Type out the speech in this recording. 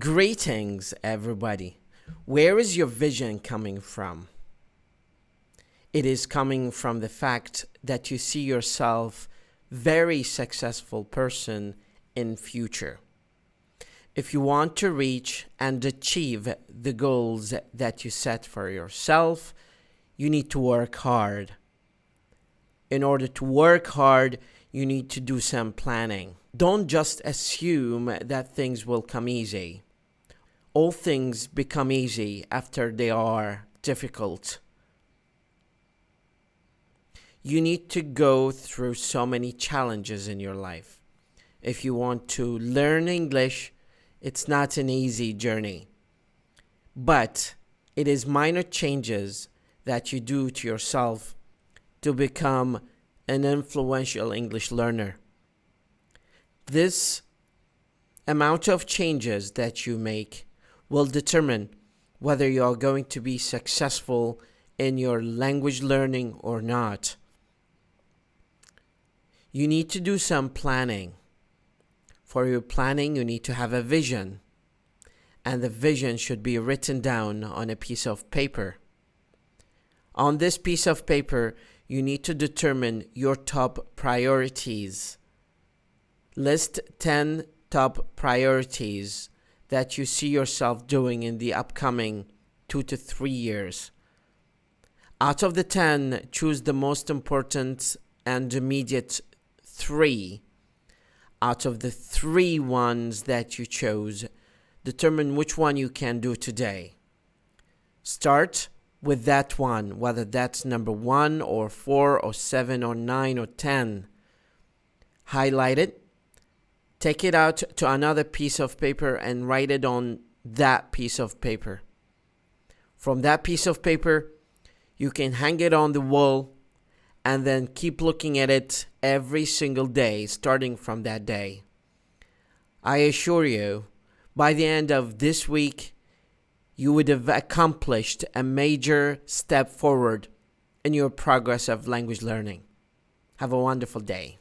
Greetings, everybody. Where is your vision coming from? It is coming from the fact that you see yourself very successful person in future. If you want to reach and achieve the goals that you set for yourself, you need to work hard. In order to work hard, you need to do some planning. Don't just assume that things will come easy. All things become easy after they are difficult. You need to go through so many challenges in your life. If you want to learn English, it's not an easy journey. But it is minor changes that you do to yourself to become an influential English learner. This amount of changes that you make will determine whether you are going to be successful in your language learning or not. You need to do some planning. For your planning, you need to have a vision, and the vision should be written down on a piece of paper. On this piece of paper, you need to determine your top priorities. List 10 top priorities that you see yourself doing in the upcoming 2 to 3 years. Out of the 10, choose the most important and immediate 3. Out of the 3 ones that you chose, determine which one you can do today. Start with that one, whether that's number 1 or 4 or 7 or 9 or 10. Highlight it. Take it out to another piece of paper and write it on that piece of paper. From that piece of paper, you can hang it on the wall and then keep looking at it every single day, starting from that day. I assure you, by the end of this week, you would have accomplished a major step forward in your progress of language learning. Have a wonderful day.